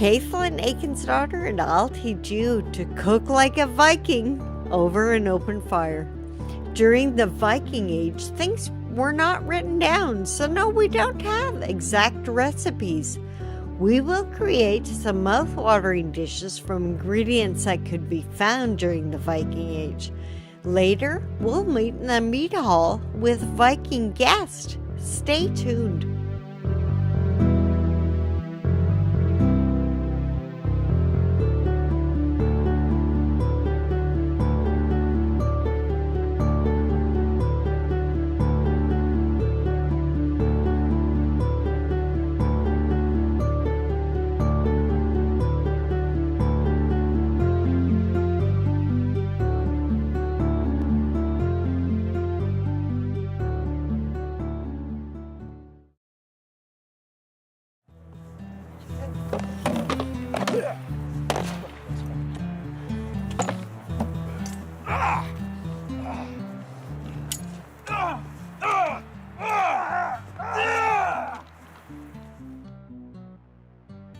Caitlin Aiken's-daughter, and I'll teach you to cook like a Viking over an open fire. During the Viking Age, things were not written down, so no, we don't have exact recipes. We will create some mouth-watering dishes from ingredients that could be found during the Viking Age. Later, we'll meet in the meat hall with Viking guests. Stay tuned.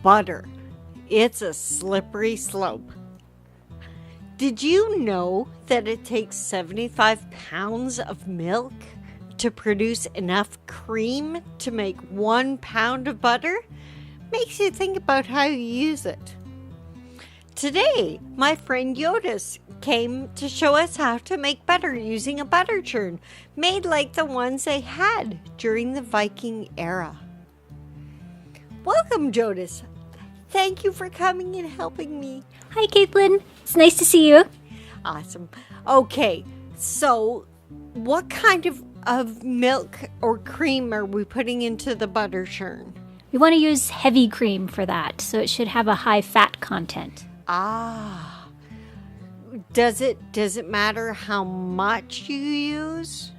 Butter. It's a slippery slope. Did you know that it takes 75 pounds of milk to produce enough cream to make 1 pound of butter? Makes you think about how you use it. Today, my friend Yodis came to show us how to make butter using a butter churn made like the ones they had during the Viking era. Welcome, Jodis. Thank you for coming and helping me. Hi, Caitlin. It's nice to see you. Awesome. Okay, so what kind of milk or cream are we putting into the butter churn? We want to use heavy cream for that, so it should have a high fat content. Ah. Does it matter how much you use?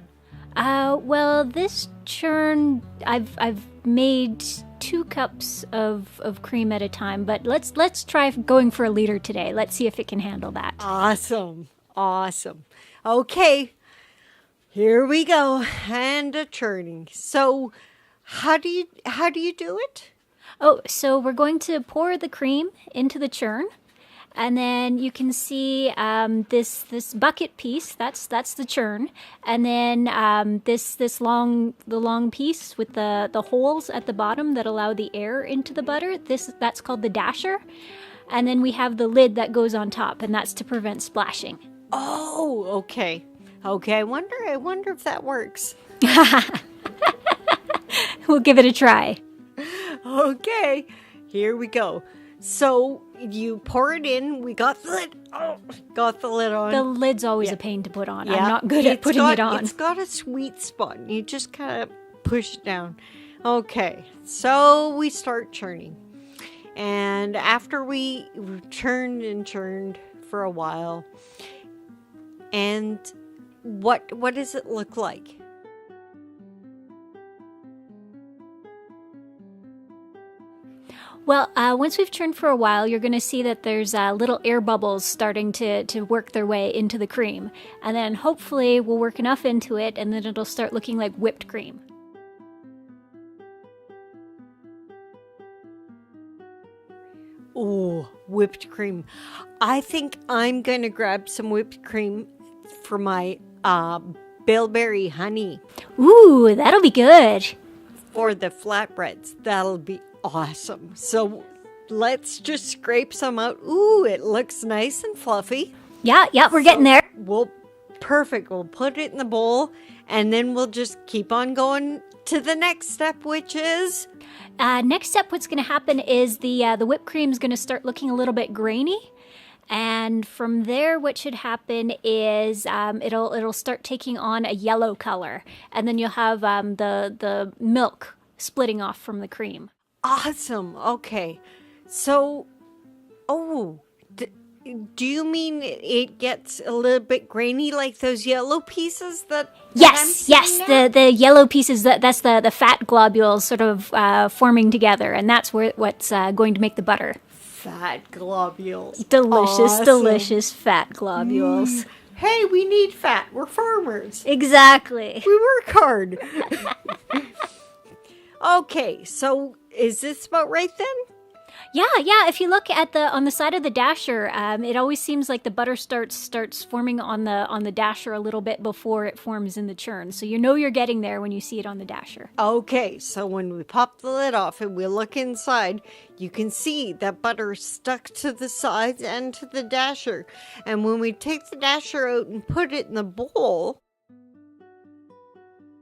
Well, this churn, I've made 2 cups of cream at a time, but let's try going for a liter today. Let's see if it can handle that. Awesome. Okay, here we go, and a churning. So, how do you do it? Oh, so we're going to pour the cream into the churn. And then you can see this bucket piece. That's the churn, and then the long piece with the holes at the bottom that allow the air into the butter. That's called the dasher, and then we have the lid that goes on top, and that's to prevent splashing. Oh, okay. I wonder if that works. We'll give it a try. Okay, here we go. So you pour it in. We got the lid. Oh, got the lid on. The lid's always a pain to put on. I'm not good at putting it on. It's got a sweet spot. You just kind of push it down. Okay, so we start churning. And after we churned and churned for a while, and what does it look like? Well, once we've churned for a while, you're going to see that there's little air bubbles starting to work their way into the cream. And then hopefully we'll work enough into it, and then it'll start looking like whipped cream. Oh, whipped cream. I think I'm going to grab some whipped cream for my bilberry honey. Ooh, that'll be good. For the flatbreads. That'll be awesome. So let's just scrape some out. Ooh, it looks nice and fluffy. Yeah, we're getting there. Perfect. We'll put it in the bowl, and then we'll just keep on going to the next step, which is... Next step, what's going to happen is the whipped cream is going to start looking a little bit grainy. And from there, what should happen is it'll start taking on a yellow color. And then you'll have the milk splitting off from the cream. Awesome. Okay. So, do you mean it gets a little bit grainy like those yellow pieces that... Yes. The yellow pieces, that's the fat globules sort of forming together. And that's what's going to make the butter. Fat globules. Delicious fat globules. Hey, we need fat. We're farmers. Exactly. We work hard. Okay, so is this about right then? Yeah. If you look at on the side of the dasher, it always seems like the butter starts forming on the dasher a little bit before it forms in the churn. So you know you're getting there when you see it on the dasher. Okay, so when we pop the lid off and we look inside, you can see that butter is stuck to the sides and to the dasher. And when we take the dasher out and put it in the bowl,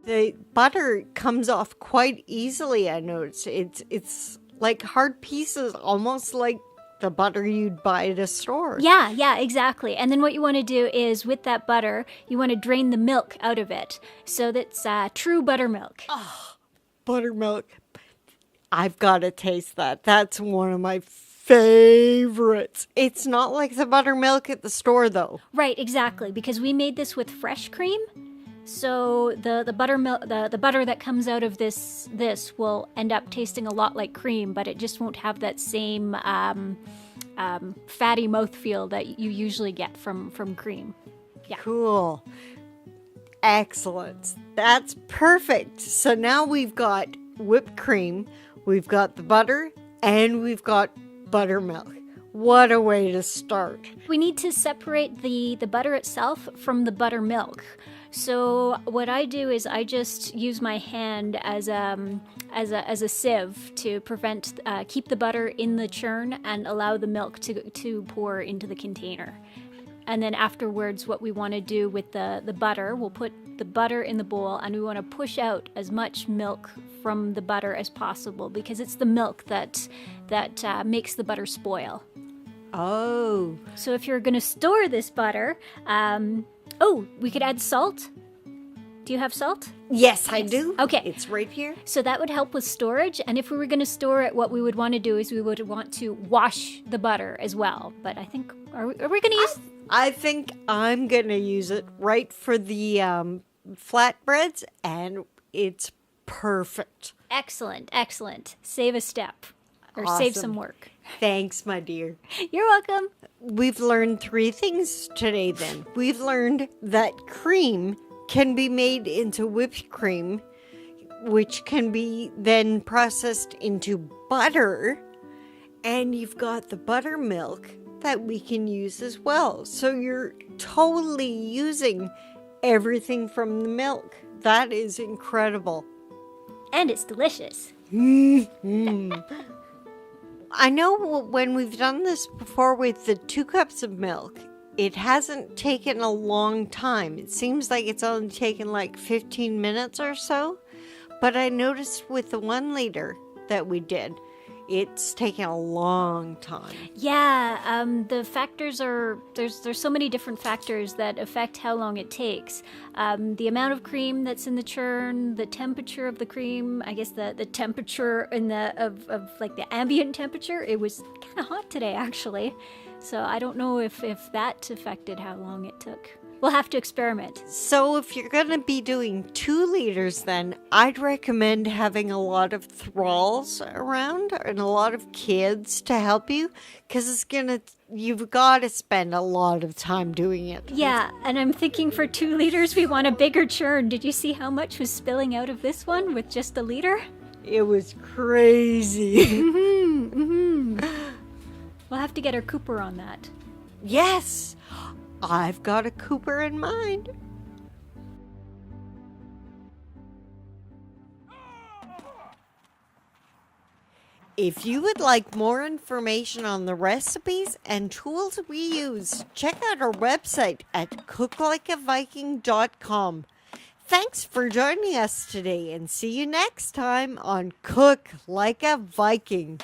the butter comes off quite easily. I noticed it's like hard pieces, almost like the butter you'd buy at a store. Yeah, exactly. And then what you want to do is with that butter, you want to drain the milk out of it. So that's true buttermilk. Oh, buttermilk. I've got to taste that. That's one of my favorites. It's not like the buttermilk at the store, though. Right, exactly. Because we made this with fresh cream. So the buttermilk, the butter that comes out of this will end up tasting a lot like cream, but it just won't have that same fatty mouthfeel that you usually get from cream. Yeah. Cool. Excellent. That's perfect. So now we've got whipped cream, we've got the butter, and we've got buttermilk. What a way to start. We need to separate the butter itself from the buttermilk. So what I do is I just use my hand as a sieve to keep the butter in the churn and allow the milk to pour into the container. And then afterwards, what we want to do with the butter, we'll put the butter in the bowl and we want to push out as much milk from the butter as possible because it's the milk that makes the butter spoil. Oh. So if you're going to store this butter, we could add salt. Do you have salt? Yes, I do. Okay. It's right here. So that would help with storage. And if we were going to store it, what we would want to do is we would want to wash the butter as well. But I think, are we going to use... I think I'm going to use it right for the flatbreads, and it's perfect. Excellent. Save a step. Or Awesome. save some work. Thanks, my dear. You're welcome. We've learned 3 things today then. We've learned that cream can be made into whipped cream, which can be then processed into butter. And you've got the buttermilk that we can use as well. So you're totally using everything from the milk. That is incredible. And it's delicious. I know when we've done this before with the 2 cups of milk, it hasn't taken a long time. It seems like it's only taken like 15 minutes or so. But I noticed with the 1 liter that we did, it's taken a long time. Yeah, the factors are, there's so many different factors that affect how long it takes. The amount of cream that's in the churn, the temperature of the cream, I guess the temperature of like the ambient temperature. It was kind of hot today, actually. So I don't know if that affected how long it took. We'll have to experiment. So if you're going to be doing 2 liters then, I'd recommend having a lot of thralls around and a lot of kids to help you, because you've got to spend a lot of time doing it. Yeah, and I'm thinking for 2 liters we want a bigger churn. Did you see how much was spilling out of this one with just a liter? It was crazy. We'll have to get our Cooper on that. Yes, I've got a Cooper in mind. If you would like more information on the recipes and tools we use, check out our website at cooklikeaviking.com. Thanks for joining us today, and see you next time on Cook Like a Viking.